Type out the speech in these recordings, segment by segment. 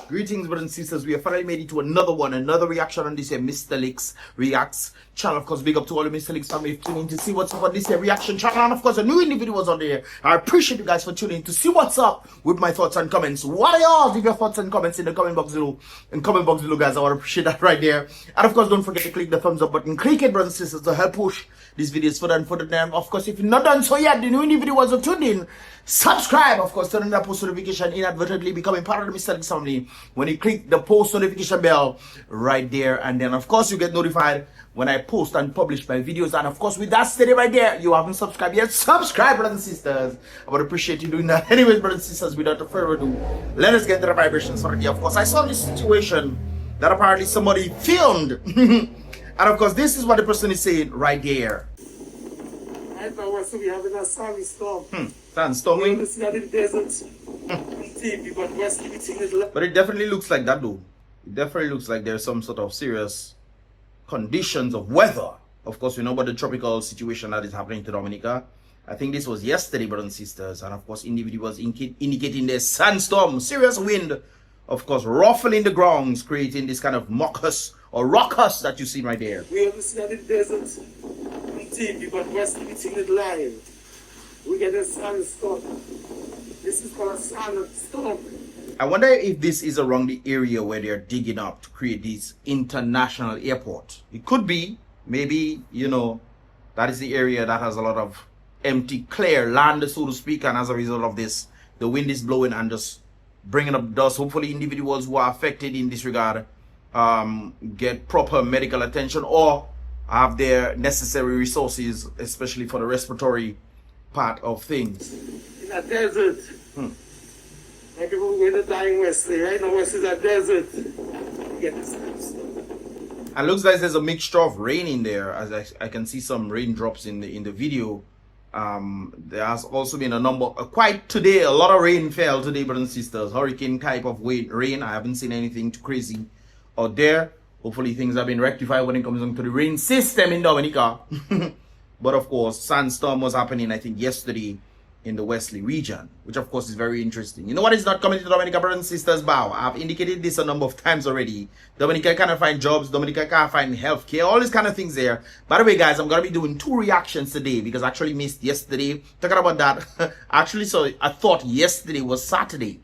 Greetings, brothers and sisters. We have finally made it to another reaction on this here Mystelics Reacts channel. Of course, big up to all the Mystelics family tuning in to see what's up on this here reaction channel. And of course, a new individuals on there. I appreciate you guys for tuning in to see what's up with my thoughts and comments. What are y'all? Leave your thoughts and comments in the comment box below. Guys. I want to appreciate that right there. And of course, don't forget to click the thumbs up button. Click it, brothers and sisters, to help push these videos further and further down. Of course, if you're not done so yet, the new individuals are tuned in. Subscribe, of course, turn on that post notification, inadvertently becoming part of the Mystelics family when you click the post notification bell right there, and then of course you get notified when I post and publish my videos. And of course, with that stated right there, you haven't subscribed yet, subscribe, brothers and sisters. I would appreciate you doing that. Anyways, brothers and sisters, without further ado, let us get to the vibrations already. Of course, I saw this situation that apparently somebody filmed and of course, this is what the person is saying right there. Right now, we're having a sandstorm. Sandstorm. We're looking at the desert. But it definitely looks like that, though. It definitely looks like there's some sort of serious conditions of weather. Of course, we know about the tropical situation that is happening to Dominica. I think this was yesterday, brothers and sisters. And of course, individuals indicating there's sandstorm, serious wind. Of course, ruffling the grounds, creating this kind of mucus or ruckus that you see right there. We're looking at the desert on TV, but we're sleeping it live. We get a sandstorm. This is called a sandstorm. I wonder if this is around the area where they're digging up to create this international airport. It could be, maybe, you know, that is the area that has a lot of empty, clear land, so to speak, and as a result of this, the wind is blowing and just bringing up dust. Hopefully individuals who are affected in this regard get proper medical attention or have their necessary resources, especially for the respiratory part of things. In a desert. Like people in the dying Wesley, right now West is a desert. Get this and looks like there's a mixture of rain in there, as I can see some raindrops in the video. There has also been a lot of rain fell today, brothers and sisters. Hurricane type of rain. I haven't seen anything too crazy out there. Hopefully things have been rectified when it comes to the rain system in Dominica. But of course, sandstorm was happening, I think, yesterday in the Wesley region, which of course is very interesting. You know what is not coming to Dominica, brothers and sisters? Bow. I've indicated this a number of times already. Dominica cannot find jobs. Dominica can't find healthcare. All these kind of things there. By the way, guys, I'm going to be doing 2 reactions today because I actually missed yesterday. Talking about that. Actually, so I thought yesterday was Saturday.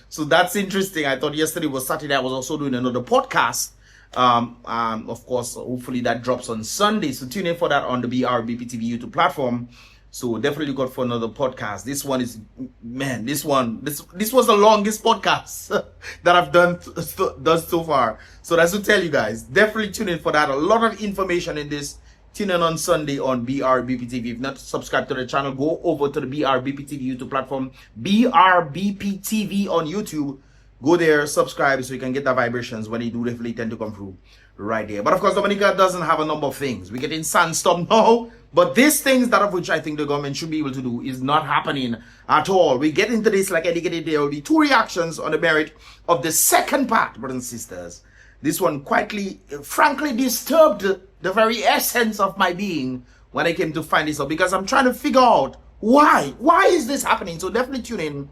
So that's interesting. I thought yesterday was Saturday. I was also doing another podcast. Of course, hopefully that drops on Sunday. So tune in for that on the BrBpTV YouTube platform. So definitely look out for another podcast. This one is, man, this was the longest podcast that I've done so far. So that's to tell you guys, definitely tune in for that. A lot of information in this. Tune in on Sunday on BrBpTV. If not subscribed to the channel, go over to the BrBpTV YouTube platform. BrBpTV on YouTube. Go there, subscribe so you can get the vibrations when they do definitely tend to come through right there. But of course, Dominica doesn't have a number of things. We get in sandstorm now, but these things that of which I think the government should be able to do is not happening at all. We get into this, like I indicated, there will be 2 reactions on the merit of the second part, brothers and sisters. This one quietly, frankly, disturbed the very essence of my being when I came to find this out, because I'm trying to figure out why is this happening. So definitely tune in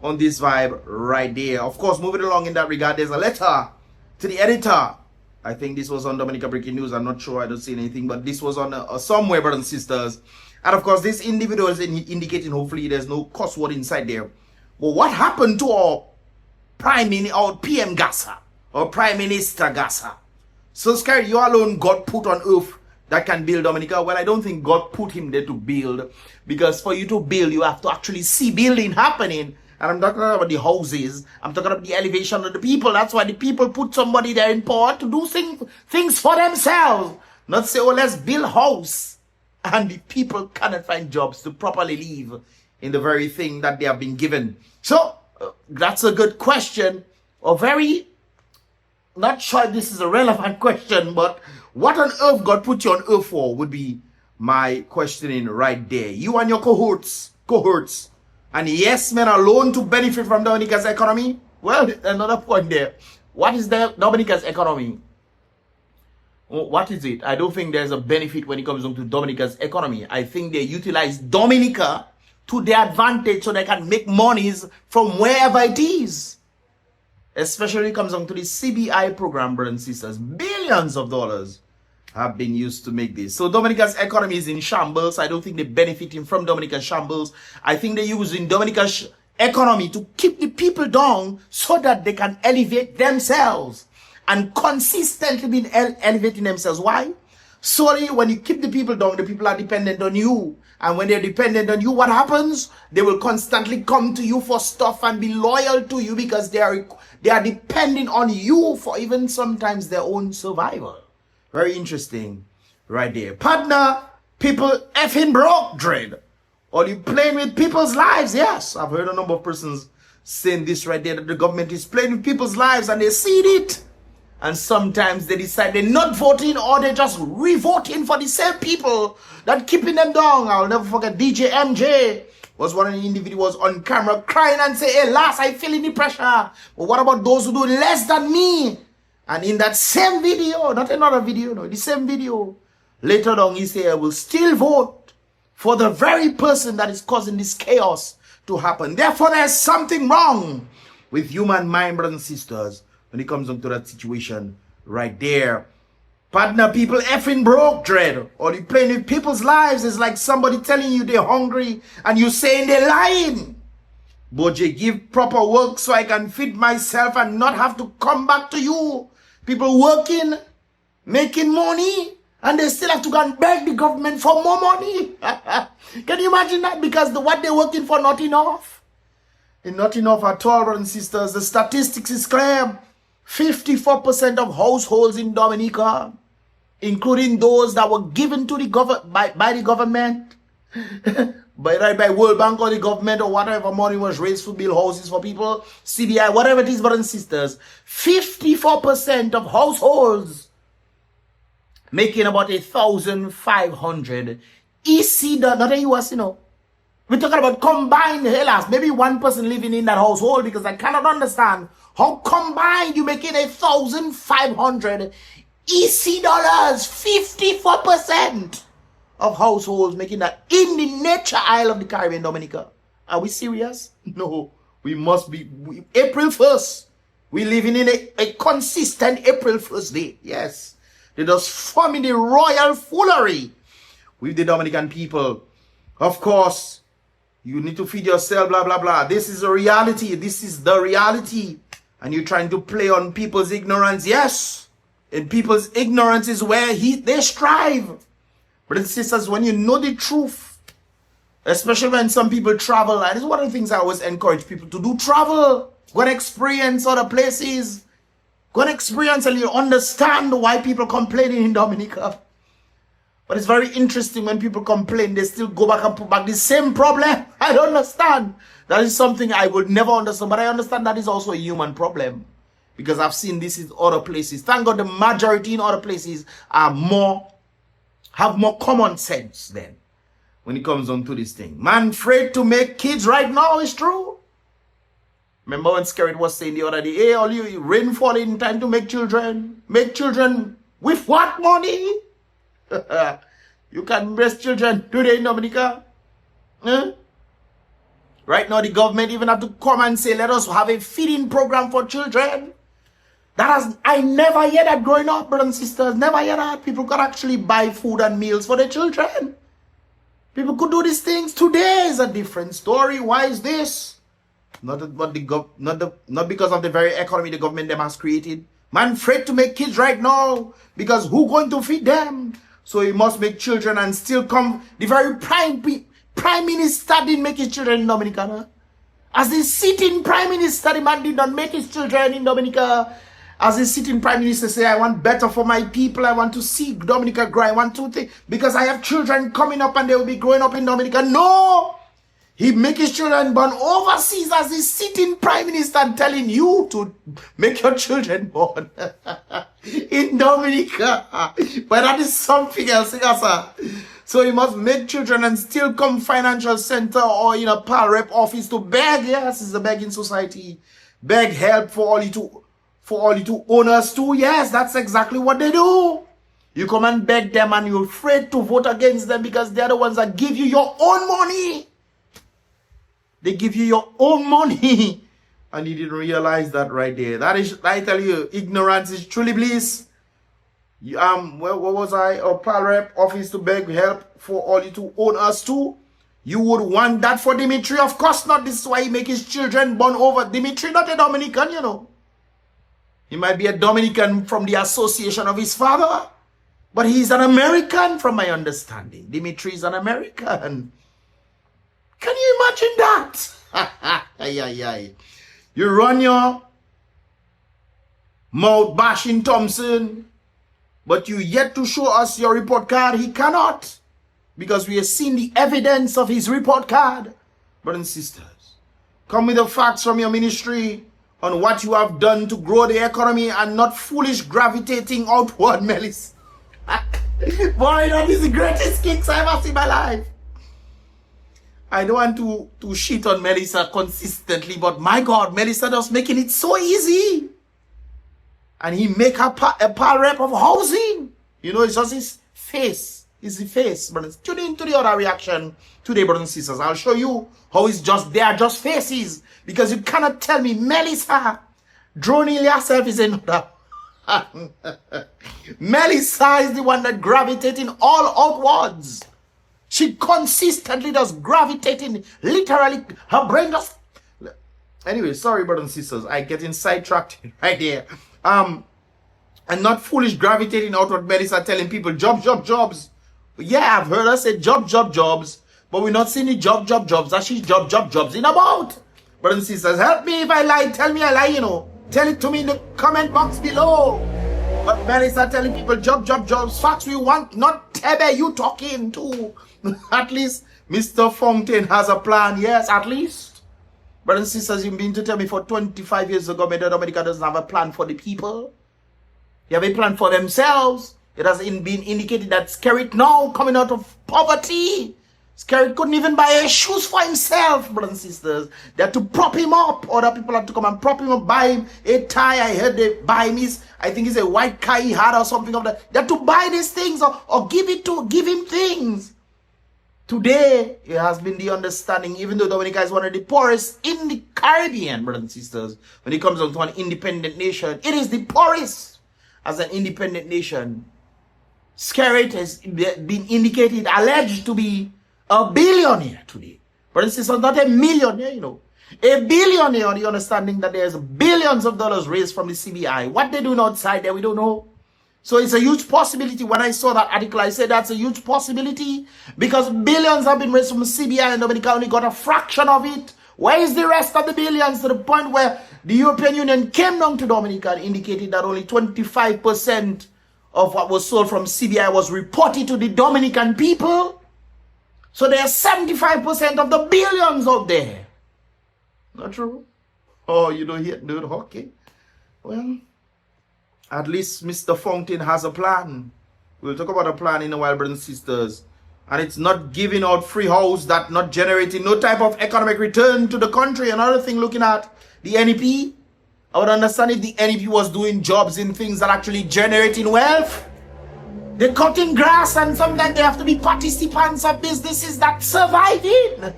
on this vibe right there. Of course, moving along in that regard, there's a letter to the editor. I think this was on Dominica Breaking News. I'm not sure. I don't see anything, but this was on somewhere, brothers and sisters. And of course, this individual is indicating hopefully there's no cuss word inside there. Well, what happened to our PM Gassa or Prime Minister Gassa? So scared, you alone got put on earth that can build Dominica. Well, I don't think God put him there to build, because for you to build, you have to actually see building happening. And I'm not talking about the houses. I'm talking about the elevation of the people. That's why the people put somebody there in power to do things for themselves. Not say, oh, let's build house. And the people cannot find jobs to properly live in the very thing that they have been given. So, that's a good question. Not sure this is a relevant question, but what on earth God put you on earth for would be my questioning right there. You and your cohorts. And yes, men alone to benefit from Dominica's economy? Well, another point there. What is Dominica's economy? What is it? I don't think there's a benefit when it comes to Dominica's economy. I think they utilize Dominica to their advantage so they can make monies from wherever it is. especially when it comes down to the CBI program, brothers and sisters. Billions of dollars have been used to make this. So Dominica's economy is in shambles. I don't think they're benefiting from Dominica's shambles. I think they're using Dominica's economy to keep the people down so that they can elevate themselves and consistently been elevating themselves. Why? Sorry, when you keep the people down, the people are dependent on you. And when they're dependent on you, what happens? They will constantly come to you for stuff and be loyal to you because they are depending on you for even sometimes their own survival. Very interesting right there. Partner, people effing broke, dread. Or you playing with people's lives. Yes, I've heard a number of persons saying this right there, that the government is playing with people's lives and they see it. And sometimes they decide they're not voting or they're just re-voting for the same people that keeping them down. I'll never forget DJ MJ was one of the individuals on camera crying and say, hey, last I feel any pressure. But what about those who do less than me? And in that same video, not another video, no, the same video, later on he said, I will still vote for the very person that is causing this chaos to happen. Therefore, there's something wrong with human mind, brothers and sisters, when it comes into that situation right there. Partner, people effing broke, dread. Or you playing with people's lives. It's like somebody telling you they're hungry and you saying they're lying. Boje, give proper work so I can feed myself and not have to come back to you. People working, making money, and they still have to go and beg the government for more money. Can you imagine that? Because what they're working for not enough. It's not enough at all, brothers and sisters. The statistics is clear. 54% of households in Dominica, including those that were given to the by the government, by World Bank or the government or whatever money was raised for build houses for people, CBI, whatever it is, brothers and sisters, 54% of households making about 1,500 EC, not the US, you know. We're talking about combined, hellas, maybe one person living in that household, because I cannot understand how combined you making 1,500 EC dollars, 54% of households making that in the nature isle of the Caribbean, Dominica. Are we serious? No, we must be. April 1st, we living in a consistent April 1st day. Yes, they just forming the royal foolery with the Dominican people. Of course, you need to feed yourself, blah, blah, blah. This is a reality. This is the reality. And you're trying to play on people's ignorance. Yes. And people's ignorance is where they strive. Brothers and sisters, when you know the truth, especially when some people travel, and this is one of the things I always encourage people to do, travel. Go and experience other places. Go and experience and you understand why people complaining in Dominica. But it's very interesting when people complain, they still go back and put back the same problem. I don't understand. That is something I would never understand. But I understand that is also a human problem. Because I've seen this in other places. Thank God the majority in other places have more common sense then. When it comes on to this thing. Man, afraid to make kids right now is true. Remember when SKERRIT was saying the other day, hey, all you rainfall in time to make children. Make children with what money? You can breast children today in Dominica. Right now the government even have to come and say, let us have a feeding program for children. I never hear that growing up, brothers and sisters. Never hear that. People could actually buy food and meals for their children. People could do these things. Today is a different story. Why is this? Not because of the very economy the government them has created. Man afraid to make kids right now because who going to feed them? So he must make children and still come. The very prime minister didn't make his children in Dominica. As the sitting prime minister, the man did not make his children in Dominica. As the sitting prime minister say, I want better for my people. I want to see Dominica grow. I want to think because I have children coming up and they will be growing up in Dominica. No! He make his children born overseas as the sitting prime minister telling you to make your children born in Dominica. But that is something else. So he must make children and still come financial center or in a PAL rep office to beg. Yes, it's a begging society. Beg help for all you to owners too. Yes, that's exactly what they do. You come and beg them and you're afraid to vote against them because they're the ones that give you your own money. They give you your own money. And he didn't realize that right there. That is, I tell you, ignorance is truly bliss. What was I? A BrBpTV office to beg help for all you to own us too. You would want that for Dimitri? Of course not. This is why he make his children born over. Dimitri not a Dominican, you know. He might be a Dominican from the association of his father, but he's an American from my understanding. Dimitri is an American. Can you imagine that? Ay, ay, ay. You run your mouth bashing Thompson, but you yet to show us your report card. He cannot, because we have seen the evidence of his report card. Brothers and sisters, come with the facts from your ministry on what you have done to grow the economy and not foolish gravitating outward, Melis. Boy, that is the greatest kicks I've ever seen in my life. I don't want to shit on Melissa consistently, but my God, Melissa just making it so easy. And he make a BrBpTV of housing. You know, it's just his face. It's the face, brothers. Tune into the other reaction today, brothers and sisters. I'll show you how it's just, they are just faces. Because you cannot tell me Melissa droning yourself is another. Melissa is the one that gravitating all outwards. She consistently does gravitating, literally, her brain just... Anyway, sorry, brothers and sisters, I get sidetracked right there. And not foolish gravitating outward. Melissa telling people, jobs. Yeah, I've heard her say jobs, but we're not seeing the jobs that she's jobs in about. Brothers and sisters, help me if I lie, tell me I lie, you know. Tell it to me in the comment box below. But Melissa telling people jobs, facts we want, not Tebe, you talking too. At least Mr. Fountain has a plan. Yes, at least. Brothers and sisters, you've been to tell me for 25 years ago, Dominica doesn't have a plan for the people. They have a plan for themselves. It has been indicated that SKERRIT now coming out of poverty. SKERRIT couldn't even buy shoes for himself, brothers and sisters. They had to prop him up. Other people had to come and prop him up, buy him a tie. I heard they buy him I think it's a white tie he had or something of that. They had to buy these things or give him things. Today, it has been the understanding, even though Dominica is one of the poorest in the Caribbean, brothers and sisters, when it comes down to an independent nation, it is the poorest as an independent nation. SKERRIT has been indicated, alleged to be a billionaire today. Brothers and sisters, not a millionaire, you know. A billionaire on the understanding that there's billions of dollars raised from the CBI. What they do outside there, we don't know. So it's a huge possibility. When I saw that article, I said that's a huge possibility because billions have been raised from the CBI and Dominica only got a fraction of it. Where is the rest of the billions? To the point where the European Union came down to Dominica and indicated that only 25% of what was sold from CBI was reported to the Dominican people. So there's 75% of the billions out there. Not true? Oh, you don't hear, dude? Okay. Well, at least Mr. Fountain has a plan. We'll talk about a plan in a while, brothers and sisters. And it's not giving out free house, that not generating no type of economic return to the country. Another thing, looking at the NEP, I would understand if the NEP was doing jobs in things that actually generating wealth. They're cutting grass and sometimes they have to be participants of businesses that surviving.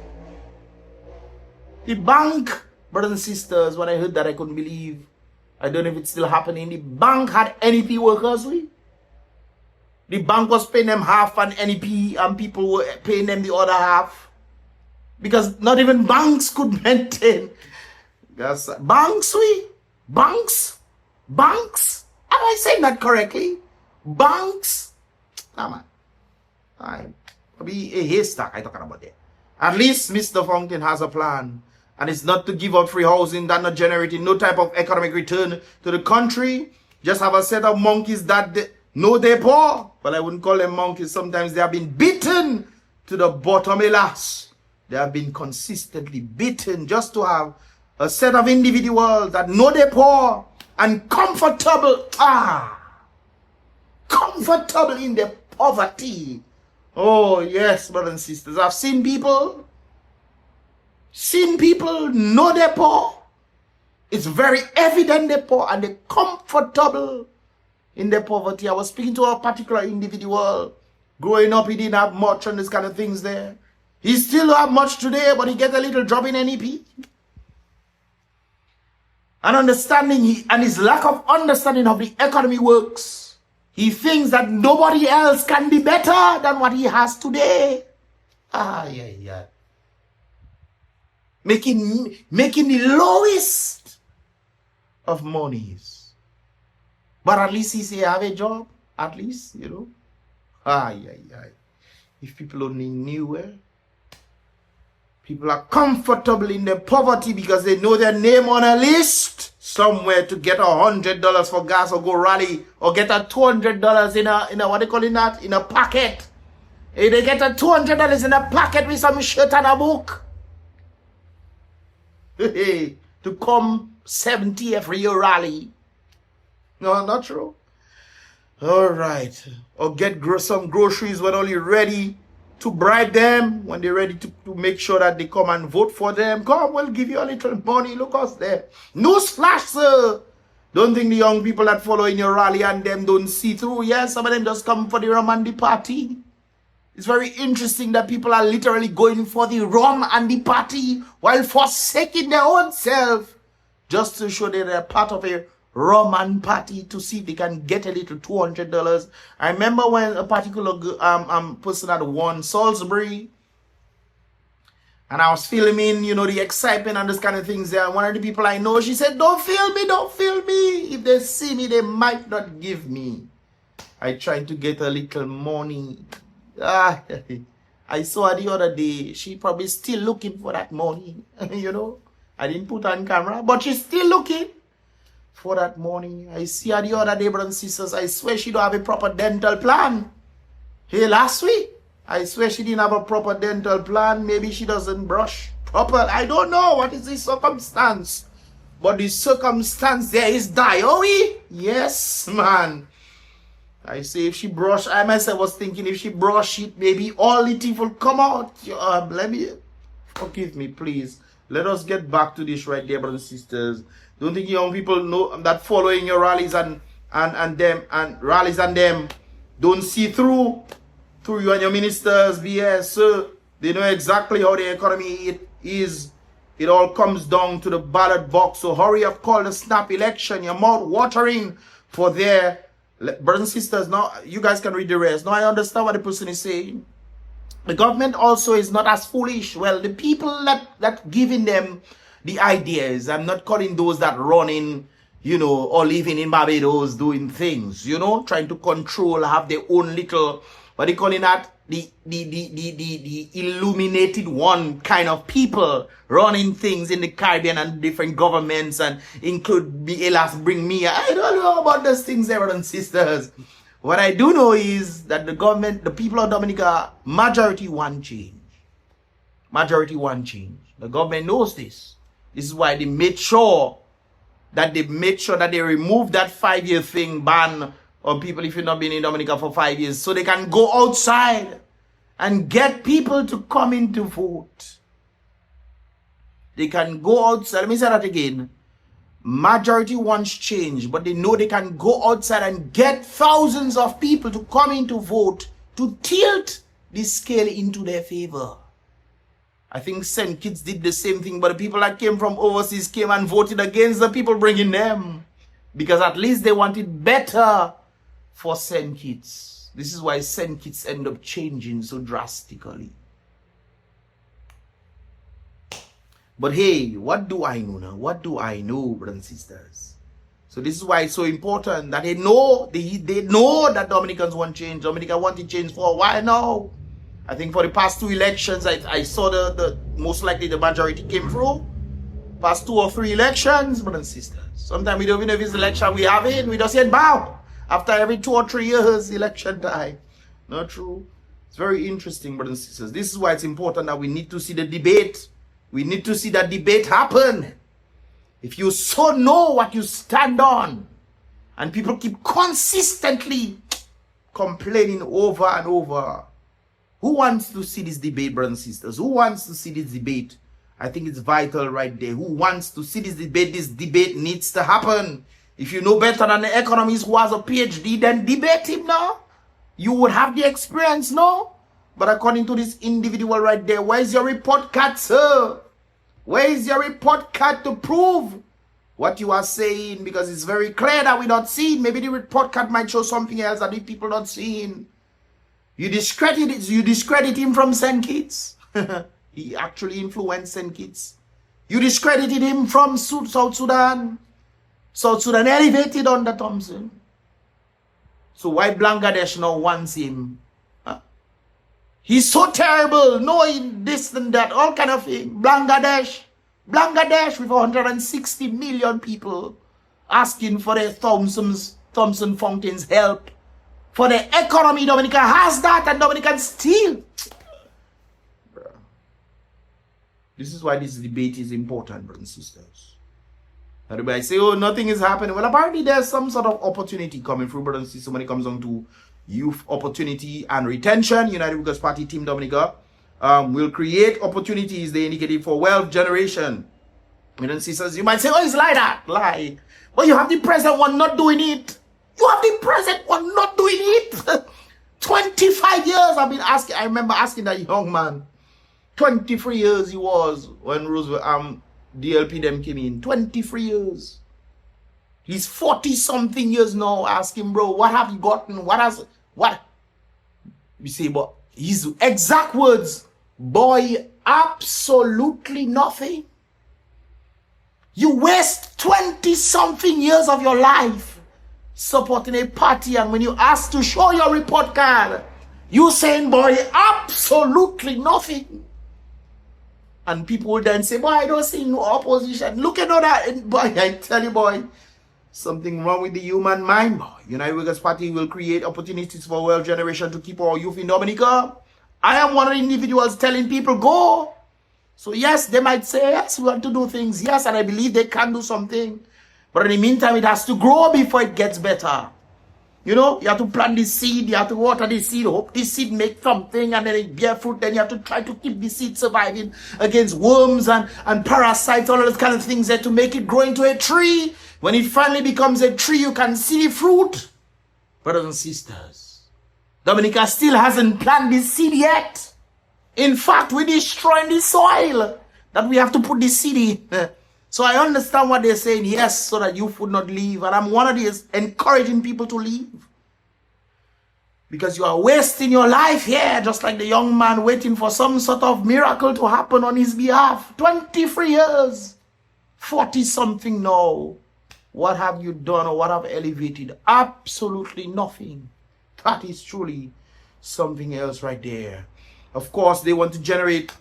The bank, brothers and sisters, when I heard that I couldn't believe. I don't know if it's still happening. The bank had NEP workers. The bank was paying them half an NEP and people were paying them the other half. Because not even banks could maintain. Banks. Am I saying that correctly? Banks? Nah, man. I'll be a haystack I talking about that. At least Mr. Fountain has a plan. And it's not to give out free housing, that not generating no type of economic return to the country. Just have a set of monkeys that know they're poor. But I wouldn't call them monkeys. Sometimes they have been beaten to the bottom, alas. They have been consistently beaten just to have a set of individuals that know they're poor and comfortable. Comfortable in their poverty. Oh, yes, brothers and sisters. I've seen people know they're poor. It's very evident they're poor and they're comfortable in their poverty. I was speaking to a particular individual. Growing up, he didn't have much and this kind of things there. He still have much today, but he gets a little job in NEP. and understanding and his lack of understanding of the economy works. He thinks that nobody else can be better than what he has today. Yeah. Making the lowest of monies. But at least he say have a job. At least, you know. If people only knew people are comfortable in their poverty because they know their name on a list somewhere to get $100 for gas or go rally or get a $200 in a what they call that? In a packet. If they get a $200 in a packet with some shirt and a book. To come 70 every year rally. No, not true. All right. Or get some groceries when only ready to bribe them, when they're ready to make sure that they come and vote for them. Come, we'll give you a little money. Look us there. Newsflash, sir. Don't think the young people that follow in your rally and them don't see through. Yes, some of them just come for the rum and the party. It's very interesting that people are literally going for the rum and the party while forsaking their own self just to show that they're part of a rum and party to see if they can get a little $200. I remember when a particular person had won Salisbury, and I was filming, you know, the excitement and this kind of things there. And one of the people I know, she said, don't film me, don't film me. If they see me, they might not give me. I tried to get a little money. I saw her the other day. She probably still looking for that money. You know, I didn't put her on camera, but she's still looking for that money. I see her the other day, brothers and sisters. I swear she don't have a proper dental plan. Hey, last week, I swear she didn't have a proper dental plan. Maybe she doesn't brush proper. I don't know what is the circumstance. But the circumstance there is diary. Yes, man. I say if she brush, I myself was thinking if she brush it, maybe all the teeth will come out. Let me, forgive me, please. Let us get back to this right there, brothers and sisters. Don't think young people know that following your rallies and them don't see through you and your ministers, BS, sir. They know exactly how the economy is. It all comes down to the ballot box. So hurry up, call the snap election. Your mouth watering for their brothers and sisters. Now you guys can read the rest. Now I understand what the person is saying. The government also is not as foolish. Well, the people that giving them the ideas, I'm not calling those that running, you know, or living in Barbados doing things, you know, trying to control, have their own little, what they calling that? The illuminated one kind of people running things in the Caribbean and different governments and include bring me. I don't know about those things, brothers and sisters. What I do know is that the government, the people of Dominica, majority want change. Majority want change. The government knows this. This is why they made sure that they remove that 5-year thing ban on people if you've not been in Dominica for 5 years, so they can go outside and get people to come in to vote. They can go outside. Let me say that again. Majority wants change, but they know they can go outside and get thousands of people to come in to vote to tilt the scale into their favor. I think St. Kitts did the same thing, but the people that came from overseas came and voted against the people bringing them. Because at least they wanted better for St. Kitts. This is why St. Kitts end up changing so drastically. But hey, what do I know now? What do I know, brothers and sisters? So this is why it's so important that they know that Dominicans want change. Dominica wanted change for a while now. I think for the past 2 elections, I saw the most likely the majority came through. Past 2 or 3 elections, brothers and sisters. Sometimes we don't even know if it's election we have it. We just said bow. After every 2 or 3 years, election time. Not true. It's very interesting, brothers and sisters. This is why it's important that we need to see the debate. We need to see that debate happen. If you so know what you stand on, and people keep consistently complaining over and over, who wants to see this debate, brothers and sisters? Who wants to see this debate? I think it's vital right there. Who wants to see this debate? This debate needs to happen. If you know better than the economist who has a PhD, then debate him now. You would have the experience, no? But according to this individual right there, where's your report card, sir? Where is your report card to prove what you are saying, because it's very clear that we're not seeing. Maybe the report card might show something else that the people not seeing. You discredit him from St. Kitts. He actually influenced St. Kitts. You discredited him from South Sudan. South Sudan elevated under Thompson. So why Bangladesh now wants him? Huh? He's so terrible, knowing this and that, all kind of thing. Bangladesh with 160 million people asking for the Thompson Fountain's help. For the economy, Dominica has that, and Dominica still. This is why this debate is important, brothers and sisters. Everybody say, oh, nothing is happening. Well, apparently there's some sort of opportunity coming through, brothers and sisters, when it comes on to youth opportunity and retention. United Workers Party Team Dominica will create opportunities, they indicated, for wealth generation. Brothers and sisters, you might say, oh, it's like that. Lie. But you have the present one not doing it. You have the present one not doing it. 25 years I've been asking. I remember asking that young man. 23 years he was when Roosevelt, DLP them came in. 23 years. He's 40-something years now. Ask him, bro, what have you gotten? What? You see, but his exact words, boy, absolutely nothing. You waste 20-something years of your life supporting a party, and when you ask to show your report card, you saying, boy, absolutely nothing. And people will then say, boy, I don't see no opposition. Look at all that. And boy, I tell you, boy, something wrong with the human mind, boy. United Workers Party will create opportunities for wealth generation to keep our youth in Dominica. I am one of the individuals telling people, go. So yes, they might say, yes, we want to do things. Yes, and I believe they can do something. But in the meantime, it has to grow before it gets better. You know, you have to plant the seed, you have to water the seed, hope the seed make something, and then it bear fruit. Then you have to try to keep the seed surviving against worms and parasites, all of those kind of things there to make it grow into a tree. When it finally becomes a tree, you can see the fruit. Brothers and sisters, Dominica still hasn't planted the seed yet. In fact, we're destroying the soil that we have to put the seed in. So I understand what they're saying, yes, so that youth would not leave. And I'm one of these encouraging people to leave. Because you are wasting your life here, just like the young man waiting for some sort of miracle to happen on his behalf. 23 years, 40-something now. What have you done or what have elevated? Absolutely nothing. That is truly something else right there. Of course, they want to generate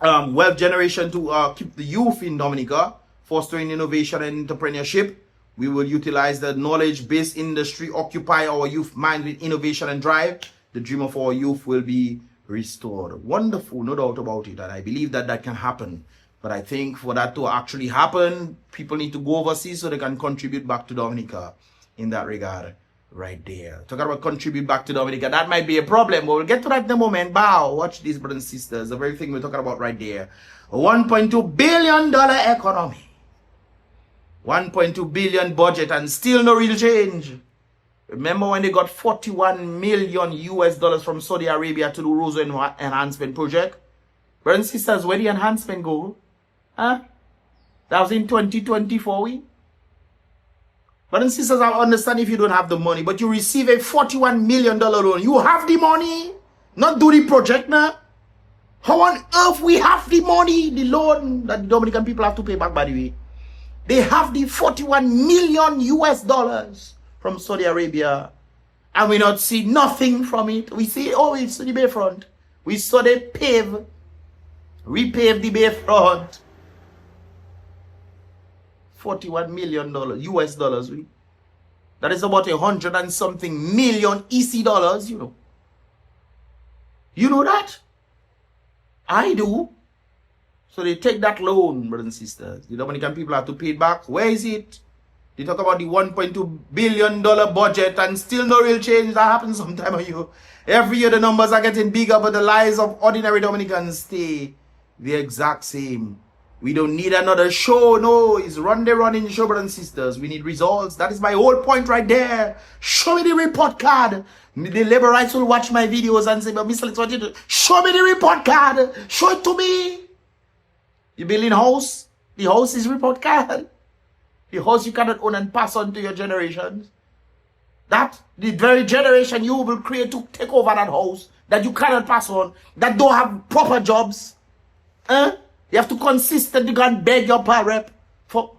wealth generation to keep the youth in Dominica, fostering innovation and entrepreneurship. We will utilize the knowledge-based industry, occupy our youth mind with innovation and drive. The dream of our youth will be restored. Wonderful, no doubt about it. And I believe that that can happen. But I think for that to actually happen, people need to go overseas so they can contribute back to Dominica in that regard. Right there. Talking about contribute back to Dominica, that might be a problem, but we'll get to that in a moment. Bow, watch these, brothers and sisters. The very thing we're talking about right there. A $1.2 billion economy. 1.2 billion budget and still no real change. Remember when they got 41 million US dollars from Saudi Arabia to do Rosa enhancement project? Brothers and sisters, where the enhancement go? Huh? That was in 2024 we. Brothers and sisters, I understand if you don't have the money, but you receive a $41 million loan. You have the money, not do the project now. How on earth we have the money, the loan that the Dominican people have to pay back, by the way? They have the 41 million US dollars from Saudi Arabia, and we not see nothing from it. We see, oh, it's the bayfront. We saw they repave the bayfront. $41 million US dollars. That is about 100 and something million EC dollars, you know. You know that? I do. So they take that loan, brothers and sisters. The Dominican people have to pay it back. Where is it? They talk about the $1.2 billion budget and still no real change. That happens sometime of you. Every year the numbers are getting bigger, but the lives of ordinary Dominicans stay the exact same. We don't need another show. No, it's running show, brothers and sisters. We need results. That is my whole point right there. Show me the report card. The labor rights will watch my videos and say, but Mystelics, what you do? Show me the report card. Show it to me. You building house? The house is report card. The house you cannot own and pass on to your generations. That the very generation you will create to take over that house that you cannot pass on, that don't have proper jobs. You have to consistently go and beg your rep for.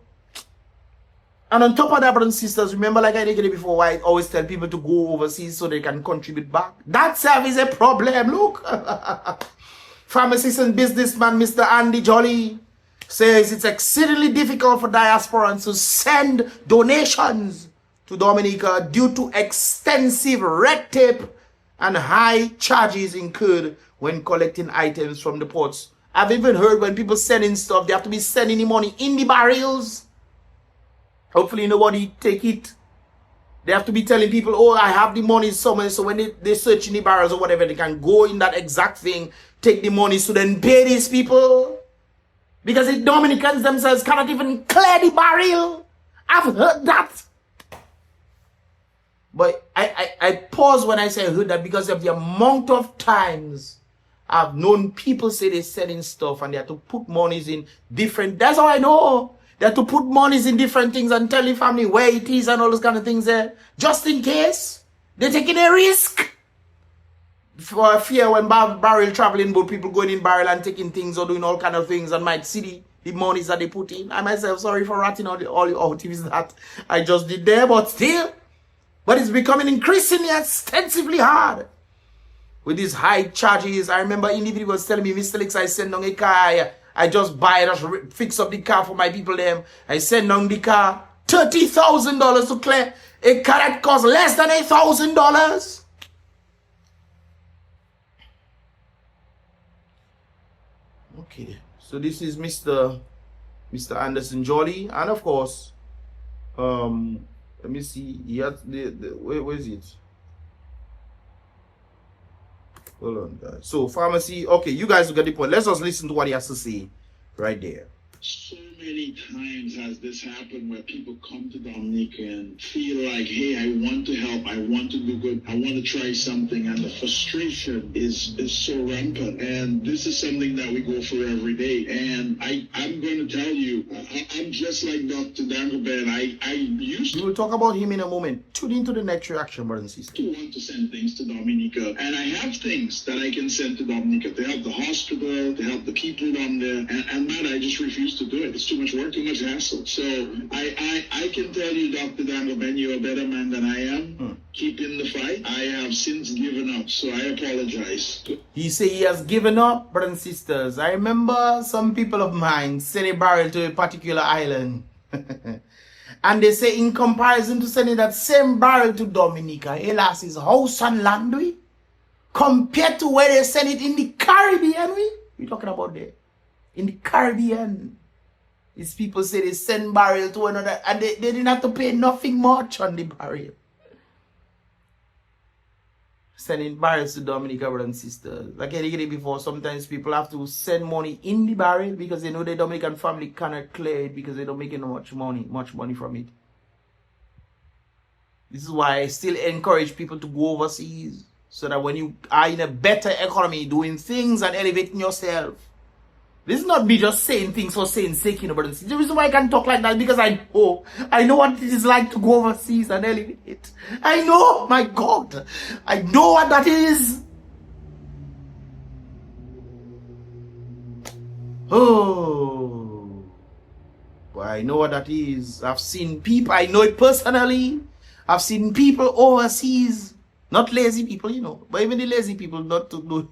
And on top of that, brothers and sisters, remember, like I did before, I always tell people to go overseas so they can contribute back. That self is a problem. Look. Pharmacist and businessman Mr. Andy Jolly says it's exceedingly difficult for diasporans to send donations to Dominica due to extensive red tape and high charges incurred when collecting items from the ports. I've even heard when people sending stuff, they have to be sending the money in the barrels. Hopefully nobody take it. They have to be telling people, oh, I have the money somewhere. So when they search in the barrels or whatever, they can go in that exact thing, take the money, so then pay these people. Because the Dominicans themselves cannot even clear the barrel. I've heard that. But I pause when I say I heard that because of the amount of times I've known people say they're selling stuff and they have to put monies in different. That's how I know. They have to put monies in different things and tell the family where it is and all those kind of things there. Just in case. They're taking a risk. For fear when barrel traveling boat, people going in barrel and taking things or doing all kind of things and might see the monies that they put in. I myself, sorry for ratting all the activities that I just did there, but still. But it's becoming increasingly extensively hard. With these high charges, I remember individual was telling me, Mystelics, I send on a car. I just buy, just fix up the car for my people them. I send down the car, $30,000 to clear a car that costs less than $1,000. Okay, so this is Mr. Anderson Jolly, and of course, let me see. He has where is it? Hold on, guys. So pharmacy. Okay, you guys will get the point. Let's just listen to what he has to say right there. So many times has this happened where people come to Dominica and feel like, hey, I want to help, I want to do good, I want to try something, and the frustration is so rampant. And this is something that we go through every day. And I'm going to tell you, I'm just like Dr. Dangleberg. I used to... We will talk about him in a moment. Tune into the next reaction, brothers and sisters. To want to send things to Dominica. And I have things that I can send to Dominica to help the hospital, to help the people down there. And man, I just refuse to do it. It's too much work, too much hassle. So I can tell you, Dr. Dangleberg, you're a better man than I am. Keep in the fight. I have since given up, so I apologize. He say he has given up, brothers and sisters. I remember some people of mine send a barrel to a particular island. And they say in comparison to sending that same barrel to Dominica, Elas is house and land, compared to where they send it in the Caribbean, we're talking about there. In the Caribbean, these people say they send barrel to another, and they didn't have to pay nothing much on the barrel. Sending barrels to Dominica, brothers and sisters. Like I did before, sometimes people have to send money in the barrel because they know the Dominican family cannot clear it because they don't make much money from it. This is why I still encourage people to go overseas, so that when you are in a better economy, doing things and elevating yourself. This is not me just saying things for saying sake, brothers. The reason why I can talk like that because I know what it is like to go overseas and elevate. I know, my God, I know what that is. Oh, but I know what that is. I've seen people, I know it personally. I've seen people overseas, not lazy people, but even the lazy people not to do.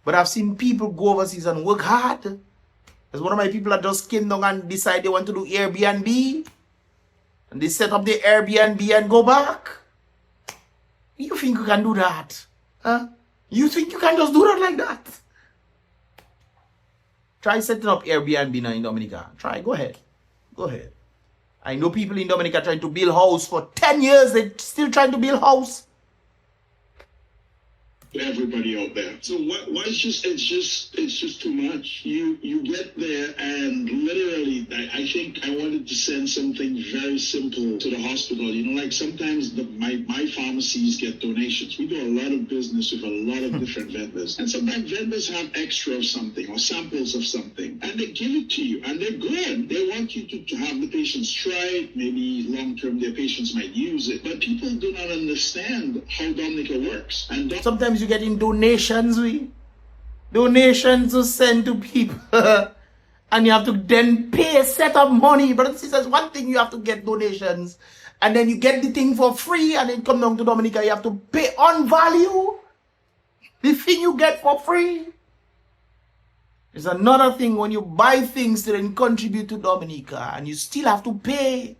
But I've seen people go overseas and work hard. There's one of my people that just came down and decided they want to do Airbnb. And they set up the Airbnb and go back. You think you can do that? Huh? You think you can just do that like that? Try setting up Airbnb now in Dominica. Try, go ahead. Go ahead. I know people in Dominica trying to build house for 10 years. They're still trying to build house. everybody out there. So why it's just too much. You get there and literally, I think I wanted to send something very simple to the hospital. You know, like sometimes my pharmacies get donations. We do a lot of business with a lot of different vendors, and sometimes vendors have extra of something or samples of something, and they give it to you, and they're good. They want you to have the patients try it. Maybe long term their patients might use it, but people do not understand how Dominica works. And sometimes you get in donations, donations to send to people, and you have to then pay a set of money. But this is one thing, you have to get donations, and then you get the thing for free, and then come down to Dominica, you have to pay on value the thing you get for free. It's another thing when you buy things to then contribute to Dominica, and you still have to pay.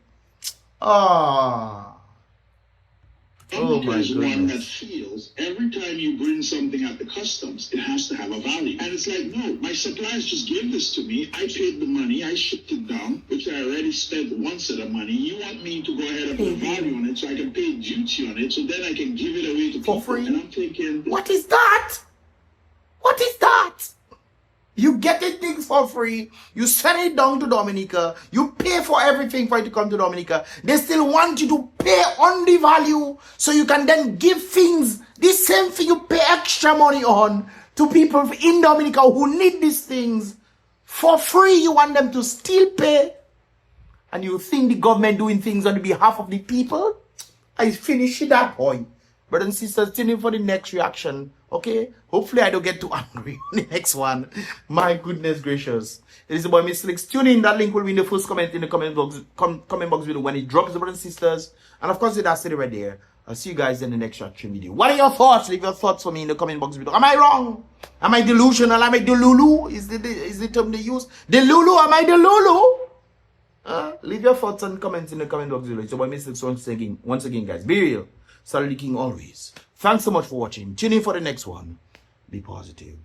Dominica is one that feels every time you bring something at the customs, it has to have a value. And it's like, no, my suppliers just gave this to me. I paid the money. I shipped it down, which I already spent one set of money. You want me to go ahead and put value on it so I can pay duty on it, so then I can give it away to people. For free? And I'm thinking, what is that? What is that? You get the things for free, you send it down to Dominica, you pay for everything for it to come to Dominica. They still want you to pay on the value so you can then give things, the same thing you pay extra money on, to people in Dominica who need these things for free. You want them to still pay, and you think the government doing things on the behalf of the people? I finish that point. Brothers and sisters, tune in for the next reaction. Okay? Hopefully I don't get too angry on the next one. My goodness gracious. It is the boy Mystelics. Tune in. That link will be in the first comment in the comment box video when it drops, brothers and sisters. And of course, that's it right there. I'll see you guys in the next reaction video. What are your thoughts? Leave your thoughts for me in the comment box video. Am I wrong? Am I delusional? Am I delulu? Is the term they use? Delulu? Am I delulu? Leave your thoughts and comments in the comment box below. It's your boy Mystelics once again, guys. Be real. Solid King always. Thanks so much for watching. Tune in for the next one. Be positive.